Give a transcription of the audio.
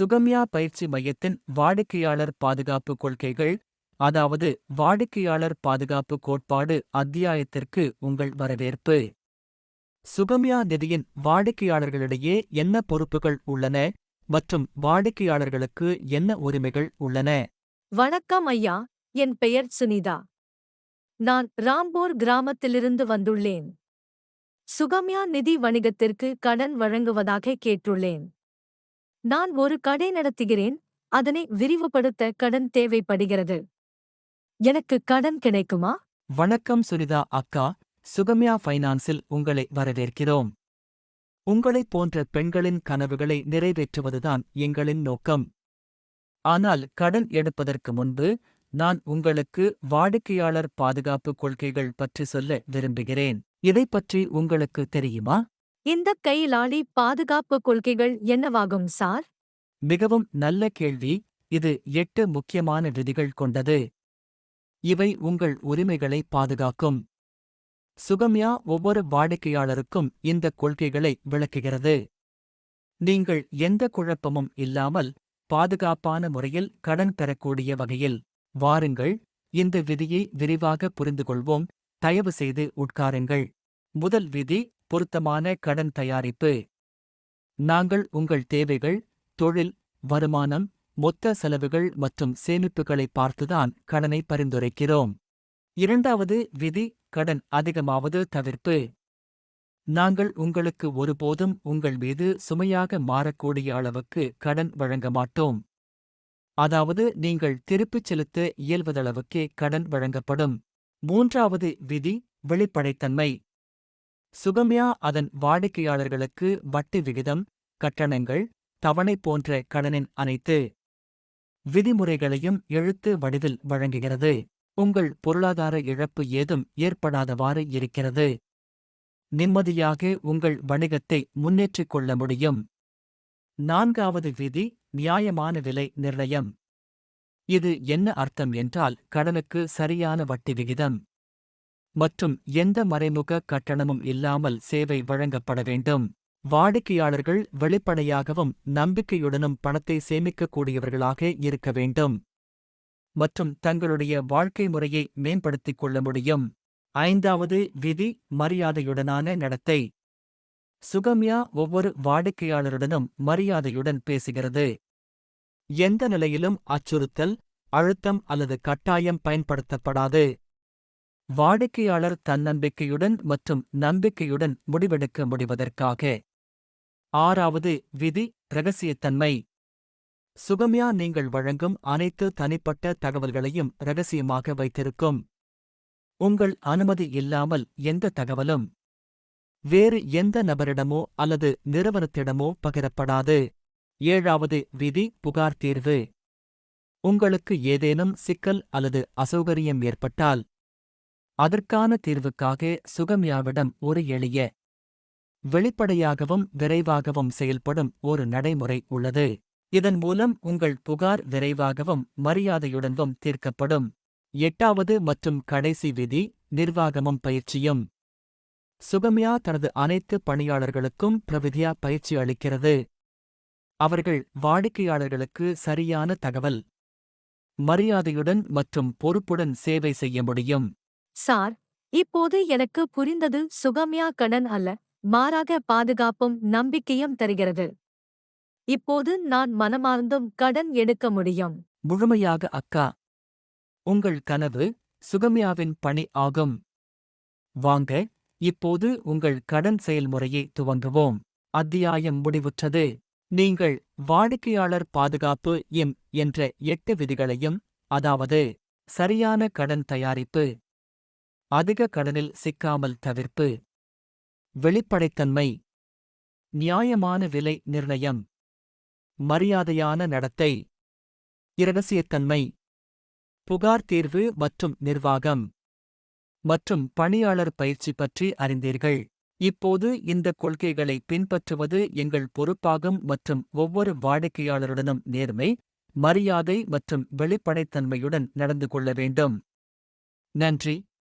சுகம்யா பயிற்சி மையத்தின் வாடிக்கையாளர் பாதுகாப்பு கொள்கைகள், அதாவது வாடிக்கையாளர் பாதுகாப்பு கோட்பாடு அத்தியாயத்திற்கு உங்கள் வரவேற்பு. சுகம்யா நிதியின் வாடிக்கையாளர்களிடையே என்ன பொறுப்புகள் உள்ளன மற்றும் வாடிக்கையாளர்களுக்கு என்ன உரிமைகள் உள்ளன? வணக்கம் ஐயா, என் பெயர் சுனிதா. நான் ராம்பூர் கிராமத்திலிருந்து வந்துள்ளேன். சுகம்யா நிதி வணிகத்திற்கு கடன் வழங்குவதாக கேட்டுள்ளேன். நான் ஒரு கடை நடத்துகிறேன், அதனை விரிவுபடுத்த கடன் தேவைப்படுகிறது. எனக்கு கடன் கிடைக்குமா? வணக்கம் சுனிதா அக்கா, சுகம்யா ஃபைனான்ஸில் உங்களை வரவேற்கிறோம். உங்களைப் போன்ற பெண்களின் கனவுகளை நிறைவேற்றுவதுதான் எங்களின் நோக்கம். ஆனால் கடன் எடுப்பதற்கு முன்பு நான் உங்களுக்கு வாடிக்கையாளர் பாதுகாப்பு கொள்கைகள் பற்றி சொல்ல விரும்புகிறேன். இதைப் பற்றி உங்களுக்கு தெரியுமா? இந்த கையிலாளி பாதுகாப்பு கொள்கைகள் என்னவாகும் சார்? மிகவும் நல்ல கேள்வி. இது 8 முக்கியமான விதிகள் கொண்டது. இவை உங்கள் உரிமைகளை பாதுகாக்கும். சுகம்யா ஒவ்வொரு வாடிக்கையாளருக்கும் இந்த கொள்கைகளை விளக்குகிறது. நீங்கள் எந்த குழப்பமும் இல்லாமல் பாதுகாப்பான முறையில் கடன் பெறக்கூடிய வகையில். வாருங்கள், இந்த விதியை விரிவாக புரிந்துகொள்வோம். தயவு செய்து உட்காருங்கள். முதல் விதி, பொருத்தமான கடன் தயாரிப்பு. நாங்கள் உங்கள் தேவைகள், தொழில், வருமானம், மொத்த செலவுகள் மற்றும் சேமிப்புகளை பார்த்துதான் கடனை பரிந்துரைக்கிறோம். இரண்டாவது விதி, கடன் அதிகமாவது தவிர்ப்பு. நாங்கள் உங்களுக்கு ஒருபோதும் உங்கள் மீது சுமையாக மாறக்கூடிய அளவுக்கு கடன் வழங்க மாட்டோம். அதாவது நீங்கள் திருப்பிச் செலுத்த இயல்வதளவுக்கே கடன் வழங்கப்படும். மூன்றாவது விதி, வெளிப்படைத்தன்மை. சுகம்யா அதன் வாடிக்கையாளர்களுக்கு வட்டி விகிதம், கட்டணங்கள், தவணை போன்ற கடனின் அனைத்து விதிமுறைகளையும் எழுத்து வடிவில் வழங்குகிறது. உங்கள் பொருளாதார இழப்பு ஏதும் ஏற்படாதவாறு இருக்கிறது. நிம்மதியாக உங்கள் வணிகத்தை முன்னேற்றிக் கொள்ள முடியும். நான்காவது விதி, நியாயமான விலை நிர்ணயம். இது என்ன அர்த்தம் என்றால் கடனுக்கு சரியான வட்டி விகிதம் மற்றும் எந்த மறைமுக கட்டணமும் இல்லாமல் சேவை வழங்கப்பட வேண்டும். வாடிக்கையாளர்கள் வெளிப்படையாகவும் நம்பிக்கையுடனும் பணத்தை சேமிக்கக்கூடியவர்களாக இருக்க வேண்டும் மற்றும் தங்களுடைய வாழ்க்கை முறையை மேம்படுத்திக் கொள்ள முடியும். ஐந்தாவது விதி, மரியாதையுடனான நடத்தை. சுகம்யா ஒவ்வொரு வாடிக்கையாளருடனும் மரியாதையுடன் பேசுகிறது. எந்த நிலையிலும் அச்சுறுத்தல், அழுத்தம் அல்லது கட்டாயம் பயன்படுத்தப்படாது. வாடிக்கையாளர் தன்னம்பிக்கையுடன் மற்றும் நம்பிக்கையுடன் முடிவெடுக்க முடிவதற்காக. ஆறாவது விதி, இரகசியத்தன்மை. சுகம்யா நீங்கள் வழங்கும் அனைத்து தனிப்பட்ட தகவல்களையும் இரகசியமாக வைத்திருக்கும். உங்கள் அனுமதி இல்லாமல் எந்த தகவலும் வேறு எந்த நபரிடமோ அல்லது நிறுவனத்திடமோ பகிரப்படாது. ஏழாவது விதி, புகார் தீர்வு. உங்களுக்கு ஏதேனும் சிக்கல் அல்லது அசௌகரியம் ஏற்பட்டால் அதற்கான தீர்வுக்காக சுகம்யாவிடம் ஒரு எளிய, வெளிப்படையாகவும் விரைவாகவும் செயல்படும் ஒரு நடைமுறை உள்ளது. இதன் மூலம் உங்கள் புகார் விரைவாகவும் மரியாதையுடனும் தீர்க்கப்படும். எட்டாவது மற்றும் கடைசி விதி, நிர்வாகமும் பயிற்சியும். சுகம்யா தனது அனைத்து பணியாளர்களுக்கும் பிரவித்யா பயிற்சி அளிக்கிறது. அவர்கள் வாடிக்கையாளர்களுக்கு சரியான தகவல், மரியாதையுடன் மற்றும் பொறுப்புடன் சேவை செய்ய முடியும். சார், இப்போது எனக்கு புரிந்தது. சுகம்யா கடன் அல்ல, மாறாக பாதுகாப்பும் நம்பிக்கையும் தருகிறது. இப்போது நான் மனமார்ந்தும் கடன் எடுக்க முடியும். முழுமையாக அக்கா. உங்கள் கனவு சுகம்யாவின் பணி ஆகும். வாங்க, இப்போது உங்கள் கடன் செயல்முறையை துவங்குவோம். அத்தியாயம் முடிவுற்றது. நீங்கள் வாடிக்கையாளர் பாதுகாப்பு என்ற 8 விதிகளையும், அதாவது சரியான கடன் தயாரிப்பு, அதிக கடனில் சிக்காமல் தவிர்ப்பு, வெளிப்படைத்தன்மை, நியாயமான விலை நிர்ணயம், மரியாதையான நடத்தை, இரகசியத்தன்மை, புகார் தீர்வு மற்றும் நிர்வாகம் மற்றும் பணியாளர் பயிற்சி பற்றி அறிந்தீர்கள். இப்போது இந்த கொள்கைகளை பின்பற்றுவது எங்கள் பொறுப்பாகும் மற்றும் ஒவ்வொரு வாடிக்கையாளருடனும் நேர்மை, மரியாதை மற்றும் வெளிப்படைத்தன்மையுடன் நடந்து கொள்ள வேண்டும். நன்றி.